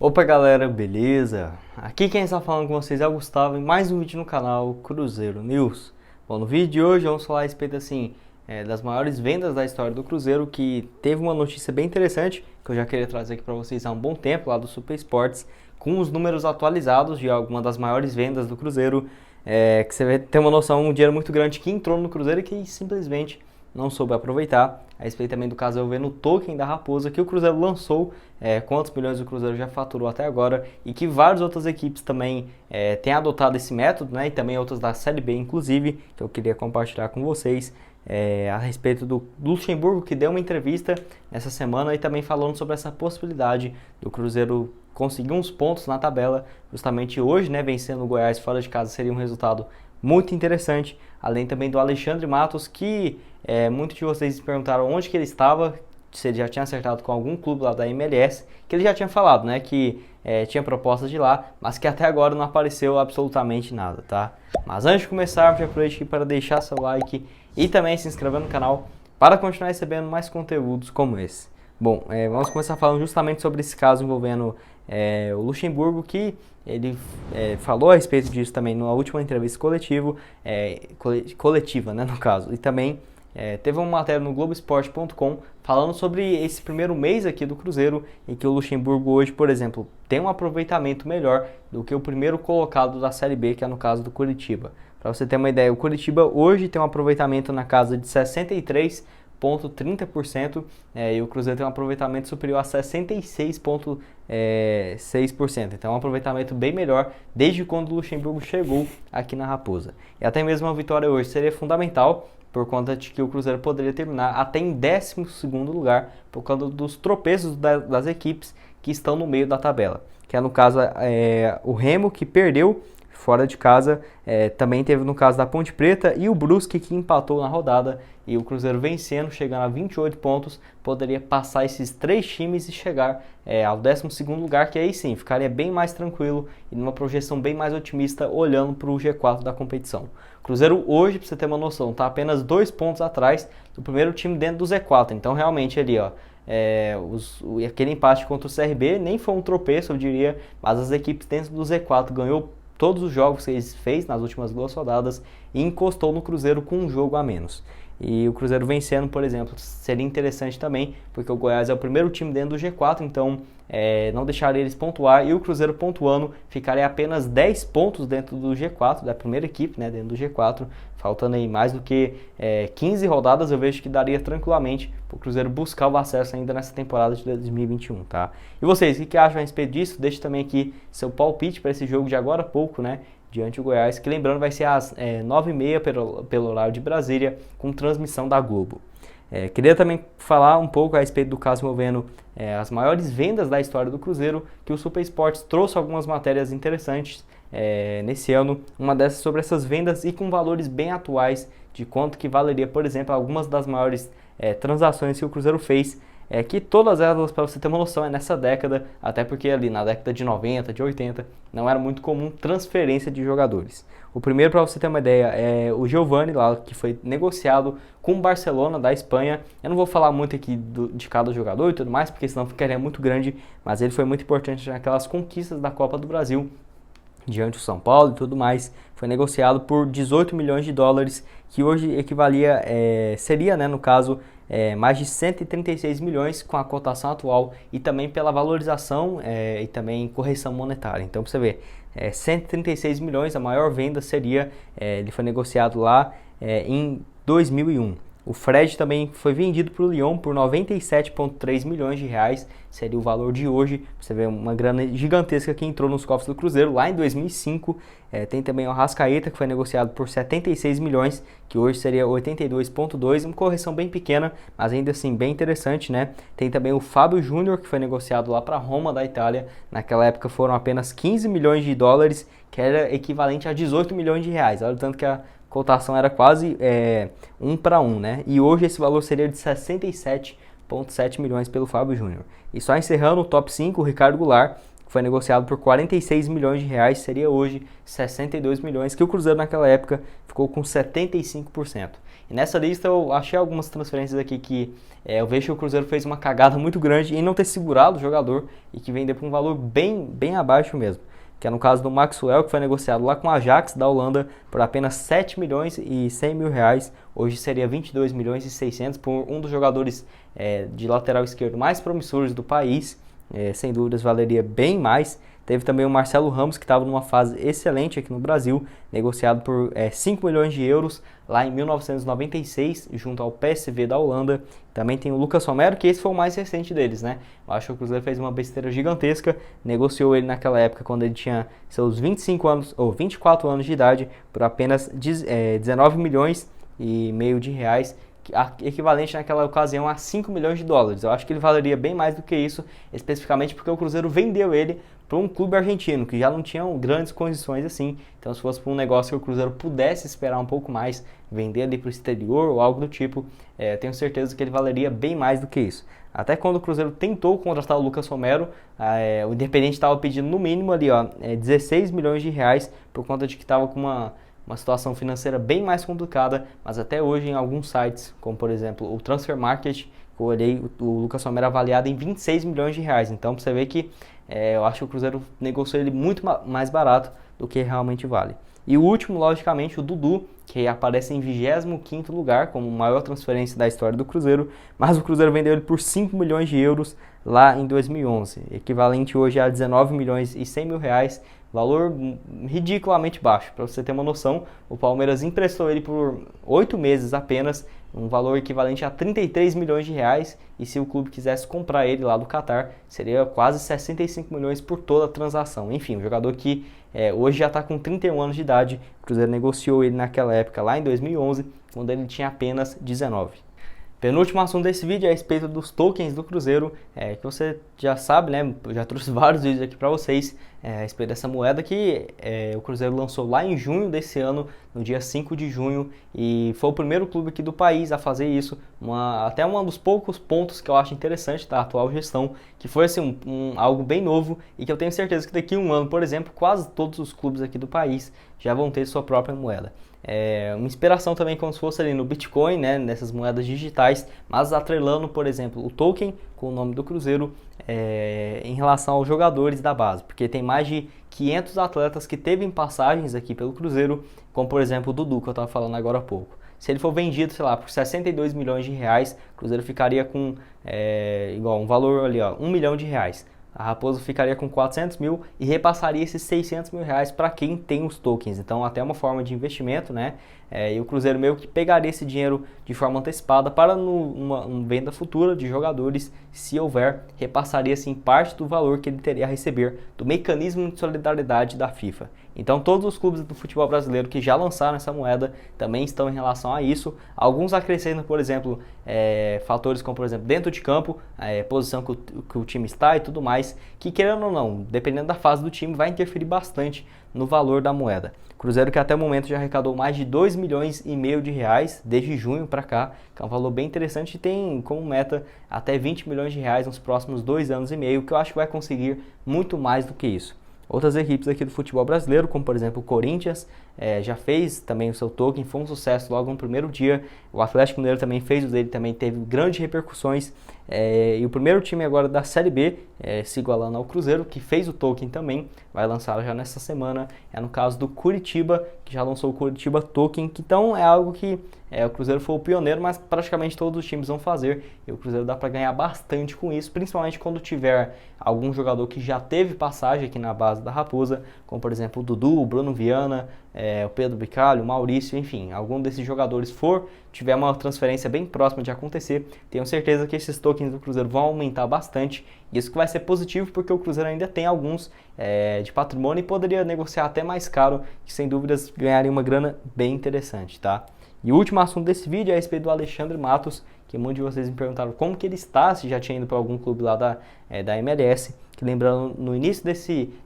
Opa galera, beleza? Aqui quem está falando com vocês é o Gustavo em mais um vídeo no canal Cruzeiro News. Bom, no vídeo de hoje vamos falar a respeito das maiores vendas da história do Cruzeiro, que teve uma notícia bem interessante que eu já queria trazer aqui para vocês há um bom tempo lá do Super Sports, com os números atualizados de alguma das maiores vendas do Cruzeiro, que você vai ter uma noção, um dinheiro muito grande que entrou no Cruzeiro e que simplesmente não soube aproveitar. A respeito também do caso envolvendo o token da Raposa, que o Cruzeiro lançou, quantos milhões o Cruzeiro já faturou até agora, e que várias outras equipes também têm adotado esse método, né, e também outras da Série B, inclusive, que eu queria compartilhar com vocês, a respeito do Luxemburgo, que deu uma entrevista essa semana e também falando sobre essa possibilidade do Cruzeiro conseguir uns pontos na tabela, justamente hoje, né, vencendo o Goiás fora de casa seria um resultado muito interessante, além também do Alexandre Matos, que muitos de vocês perguntaram onde que ele estava, se ele já tinha acertado com algum clube lá da MLS, que ele já tinha falado, né, que tinha propostas de lá, mas que até agora não apareceu absolutamente nada, tá? Mas antes de começar, já aproveite para deixar seu like e também se inscrever no canal para continuar recebendo mais conteúdos como esse. Bom, vamos começar falando justamente sobre esse caso envolvendo o Luxemburgo, que ele falou a respeito disso também na última entrevista coletiva, né, no caso, e também teve uma matéria no Globoesporte.com falando sobre esse primeiro mês aqui do Cruzeiro, em que o Luxemburgo hoje, por exemplo, tem um aproveitamento melhor do que o primeiro colocado da Série B, que é no caso do Curitiba. Para você ter uma ideia, o Curitiba hoje tem um aproveitamento na casa de 63,30%, e o Cruzeiro tem um aproveitamento superior a 66,6%. Então é um aproveitamento bem melhor desde quando o Luxemburgo chegou aqui na Raposa. E até mesmo a vitória hoje seria fundamental, por conta de que o Cruzeiro poderia terminar até em 12º lugar, por causa dos tropeços das equipes que estão no meio da tabela. Que é no caso o Remo, que perdeu fora de casa, também teve no caso da Ponte Preta, e o Brusque, que empatou na rodada, e o Cruzeiro vencendo, chegando a 28 pontos, poderia passar esses três times e chegar ao 12º lugar, que aí sim, ficaria bem mais tranquilo e numa projeção bem mais otimista, olhando para o G4 da competição. O Cruzeiro hoje, para você ter uma noção, está apenas 2 pontos atrás do primeiro time dentro do Z4, então realmente ali, ó, aquele empate contra o CRB nem foi um tropeço, eu diria, mas as equipes dentro do Z4 ganhou todos os jogos que ele fez nas últimas 2 rodadas e encostou no Cruzeiro com um jogo a menos. E o Cruzeiro vencendo, por exemplo, seria interessante também, porque o Goiás é o primeiro time dentro do G4, então não deixaria eles pontuar, e o Cruzeiro pontuando ficaria apenas 10 pontos dentro do G4, da primeira equipe, né, dentro do G4, faltando aí mais do que 15 rodadas, eu vejo que daria tranquilamente para o Cruzeiro buscar o acesso ainda nessa temporada de 2021, tá? E vocês, o que acham a respeito disso? Deixe também aqui seu palpite para esse jogo de agora há pouco, né, diante do Goiás, que lembrando vai ser às 9h30 pelo horário de Brasília, com transmissão da Globo. Queria também falar um pouco a respeito do caso envolvendo as maiores vendas da história do Cruzeiro, que o Super Sports trouxe algumas matérias interessantes nesse ano, uma dessas sobre essas vendas e com valores bem atuais de quanto que valeria, por exemplo, algumas das maiores transações que o Cruzeiro fez, que todas elas, para você ter uma noção, nessa década, até porque ali na década de 90, de 80, não era muito comum transferência de jogadores. O primeiro, para você ter uma ideia, é o Giovani, lá, que foi negociado com o Barcelona da Espanha. Eu não vou falar muito aqui de cada jogador e tudo mais, porque senão ficaria muito grande, mas ele foi muito importante naquelas conquistas da Copa do Brasil, diante do São Paulo e tudo mais. Foi negociado por 18 milhões de dólares, que hoje equivalia, seria, né, no caso, mais de 136 milhões com a cotação atual, e também pela valorização e também correção monetária. Então, para você ver, 136 milhões, a maior venda seria, ele foi negociado lá em 2001. O Fred também foi vendido para o Lyon por 97,3 milhões de reais, seria o valor de hoje. Você vê uma grana gigantesca que entrou nos cofres do Cruzeiro lá em 2005. Tem também o Arrascaeta, que foi negociado por 76 milhões, que hoje seria 82,2, uma correção bem pequena, mas ainda assim bem interessante, né? Tem também o Fábio Júnior, que foi negociado lá para Roma, da Itália. Naquela época foram apenas 15 milhões de dólares, que era equivalente a 18 milhões de reais. Olha o tanto que a cotação era quase 1 para 1, né? E hoje esse valor seria de 67,7 milhões pelo Fábio Júnior. E só encerrando o top 5, o Ricardo Goulart, que foi negociado por 46 milhões de reais, seria hoje 62 milhões, que o Cruzeiro naquela época ficou com 75%. E nessa lista eu achei algumas transferências aqui que eu vejo que o Cruzeiro fez uma cagada muito grande em não ter segurado o jogador e que vendeu por um valor bem abaixo mesmo. Que é no caso do Maxwell, que foi negociado lá com o Ajax da Holanda por apenas 7 milhões e 100 mil reais. Hoje seria 22 milhões e 600 por um dos jogadores de lateral esquerdo mais promissores do país. Sem dúvidas valeria bem mais. Teve também o Marcelo Ramos, que estava numa fase excelente aqui no Brasil, negociado por 5 milhões de euros lá em 1996, junto ao PSV da Holanda. Também tem o Lucas Romero, que esse foi o mais recente deles, né? Eu acho que o Cruzeiro fez uma besteira gigantesca, negociou ele naquela época, quando ele tinha seus 25 anos, ou 24 anos de idade, por apenas 19 milhões e meio de reais, equivalente naquela ocasião a 5 milhões de dólares. Eu acho que ele valeria bem mais do que isso, especificamente porque o Cruzeiro vendeu ele para um clube argentino, que já não tinha grandes condições assim. Então, se fosse para um negócio que o Cruzeiro pudesse esperar um pouco mais, vender ali para o exterior ou algo do tipo, tenho certeza que ele valeria bem mais do que isso. Até quando o Cruzeiro tentou contratar o Lucas Romero, o Independente estava pedindo no mínimo ali, 16 milhões de reais, por conta de que estava com uma situação financeira bem mais complicada, mas até hoje em alguns sites, como por exemplo o Transfer Market, eu olhei o Lucas Romero avaliado em 26 milhões de reais. Então, para você ver que eu acho que o Cruzeiro negociou ele muito mais barato do que realmente vale. E o último, logicamente, o Dudu, que aparece em 25º lugar, como maior transferência da história do Cruzeiro, mas o Cruzeiro vendeu ele por 5 milhões de euros lá em 2011, equivalente hoje a 19 milhões e 100 mil reais, valor ridiculamente baixo. Para você ter uma noção, o Palmeiras emprestou ele por 8 meses apenas, um valor equivalente a 33 milhões de reais, e se o clube quisesse comprar ele lá do Catar, seria quase 65 milhões por toda a transação. Enfim, um jogador que hoje já está com 31 anos de idade, o Cruzeiro negociou ele naquela época, lá em 2011, quando ele tinha apenas 19. Penúltimo assunto desse vídeo é a respeito dos tokens do Cruzeiro, que você já sabe, né? Eu já trouxe vários vídeos aqui para vocês a respeito dessa moeda que o Cruzeiro lançou lá em junho desse ano, no dia 5 de junho, e foi o primeiro clube aqui do país a fazer isso, até um dos poucos pontos que eu acho interessante da atual gestão, que foi assim, algo bem novo e que eu tenho certeza que daqui a um ano, por exemplo, quase todos os clubes aqui do país já vão ter sua própria moeda. Uma inspiração também como se fosse ali no Bitcoin, né, nessas moedas digitais, mas atrelando, por exemplo, o token com o nome do Cruzeiro em relação aos jogadores da base, porque tem mais de 500 atletas que teve passagens aqui pelo Cruzeiro, como por exemplo o Dudu, que eu estava falando agora há pouco. Se ele for vendido, sei lá, por 62 milhões de reais, o Cruzeiro ficaria com igual um valor ali, 1 milhão de reais. A Raposa ficaria com 400 mil e repassaria esses 600 mil reais para quem tem os tokens. Então, até uma forma de investimento, né? E o Cruzeiro meio que pegaria esse dinheiro de forma antecipada para uma venda futura de jogadores, se houver, repassaria assim parte do valor que ele teria a receber do mecanismo de solidariedade da FIFA. Então, todos os clubes do futebol brasileiro que já lançaram essa moeda também estão em relação a isso. Alguns acrescentam, por exemplo, fatores como, por exemplo, dentro de campo, posição que o time está e tudo mais, que querendo ou não, dependendo da fase do time, vai interferir bastante no valor da moeda. Cruzeiro que até o momento já arrecadou mais de 2 milhões e meio de reais desde junho para cá, que é um valor bem interessante e tem como meta até 20 milhões de reais nos próximos 2 anos e meio, que eu acho que vai conseguir muito mais do que isso. Outras equipes aqui do futebol brasileiro, como por exemplo o Corinthians, já fez também o seu token, foi um sucesso logo no primeiro dia. O Atlético Mineiro também fez o dele, também teve grandes repercussões. E o primeiro time agora da Série B, se igualando ao Cruzeiro, que fez o token também, vai lançar já nessa semana. É no caso do Curitiba, que já lançou o Curitiba Token, que então é algo que o Cruzeiro foi o pioneiro, mas praticamente todos os times vão fazer. E o Cruzeiro dá para ganhar bastante com isso, principalmente quando tiver algum jogador que já teve passagem aqui na base da Raposa, como por exemplo o Dudu, o Bruno Viana, o Pedro Bicalho, o Maurício, enfim, algum desses jogadores tiver uma transferência bem próxima de acontecer, tenho certeza que esses tokens do Cruzeiro vão aumentar bastante. Isso que vai ser positivo porque o Cruzeiro ainda tem alguns de patrimônio e poderia negociar até mais caro, que sem dúvidas ganharia uma grana bem interessante, tá? E o último assunto desse vídeo é a respeito do Alexandre Matos, que muitos de vocês me perguntaram como que ele está, se já tinha ido para algum clube lá da MLS, que lembrando, no início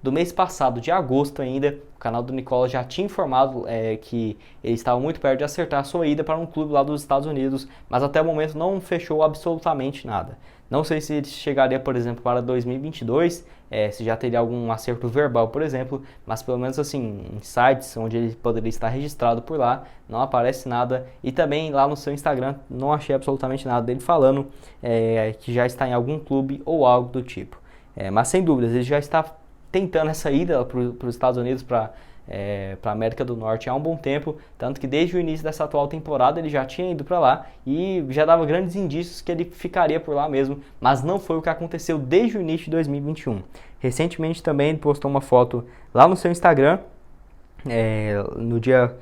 do mês passado, de agosto ainda, o canal do Nicola já tinha informado que ele estava muito perto de acertar a sua ida para um clube lá dos Estados Unidos, mas até o momento não fechou absolutamente nada. Não sei se ele chegaria, por exemplo, para 2022, se já teria algum acerto verbal, por exemplo, mas pelo menos assim, em sites onde ele poderia estar registrado por lá, não aparece nada. E também lá no seu Instagram, não achei absolutamente nada dele falando que já está em algum clube ou algo do tipo. Mas sem dúvidas, ele já está tentando essa ida para os Estados Unidos, para a América do Norte há um bom tempo, tanto que desde o início dessa atual temporada ele já tinha ido para lá e já dava grandes indícios que ele ficaria por lá mesmo, mas não foi o que aconteceu desde o início de 2021. Recentemente também ele postou uma foto lá no seu Instagram, no dia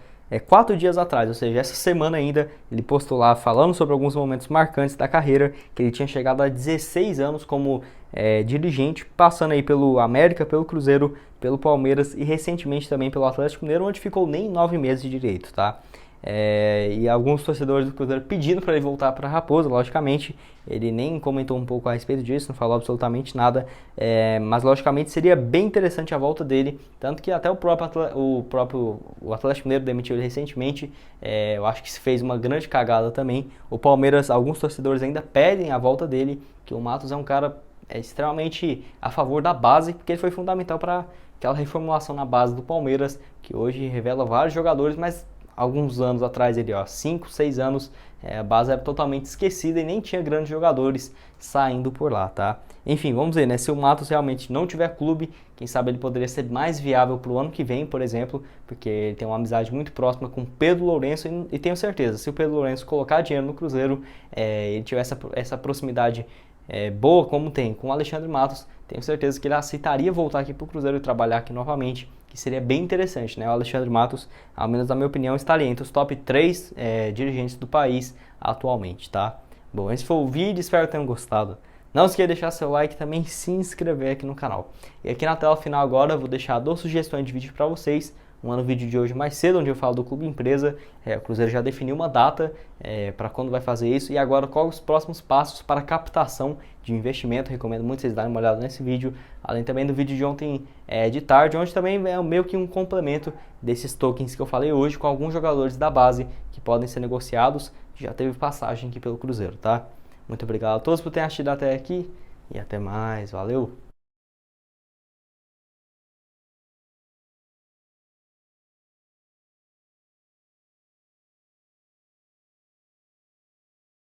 4 dias atrás, ou seja, essa semana ainda, ele postou lá falando sobre alguns momentos marcantes da carreira, que ele tinha chegado a 16 anos como dirigente, passando aí pelo América, pelo Cruzeiro, pelo Palmeiras e recentemente também pelo Atlético Mineiro, onde ficou nem 9 meses de direito, tá? E alguns torcedores do Cruzeiro pedindo para ele voltar para a Raposa, logicamente, ele nem comentou um pouco a respeito disso, não falou absolutamente nada, mas logicamente seria bem interessante a volta dele, tanto que até o próprio Atlético Mineiro demitiu ele recentemente, eu acho que se fez uma grande cagada também. O Palmeiras, alguns torcedores ainda pedem a volta dele, que o Matos é um cara extremamente a favor da base, porque ele foi fundamental para aquela reformulação na base do Palmeiras, que hoje revela vários jogadores, mas alguns anos atrás, 5, 6 anos, a base era totalmente esquecida e nem tinha grandes jogadores saindo por lá, tá? Enfim, vamos ver, né? Se o Matos realmente não tiver clube, quem sabe ele poderia ser mais viável para o ano que vem, por exemplo, porque ele tem uma amizade muito próxima com o Pedro Lourenço e tenho certeza, se o Pedro Lourenço colocar dinheiro no Cruzeiro, ele tiver essa proximidade boa como tem com o Alexandre Matos, tenho certeza que ele aceitaria voltar aqui para o Cruzeiro e trabalhar aqui novamente, que seria bem interessante, né? O Alexandre Matos, ao menos na minha opinião, estaria entre os top 3 dirigentes do país atualmente, tá? Bom, esse foi o vídeo, espero que tenham gostado. Não esqueça de deixar seu like e também se inscrever aqui no canal. E aqui na tela final agora eu vou deixar 2 sugestões de vídeo para vocês. Uma no vídeo de hoje mais cedo, onde eu falo do Clube Empresa. O Cruzeiro já definiu uma data para quando vai fazer isso. E agora quais os próximos passos para captação de investimento. Recomendo muito vocês darem uma olhada nesse vídeo. Além também do vídeo de ontem de tarde, onde também é meio que um complemento desses tokens que eu falei hoje, com alguns jogadores da base que podem ser negociados. Já teve passagem aqui pelo Cruzeiro, tá? Muito obrigado a todos por terem assistido até aqui. E até mais. Valeu!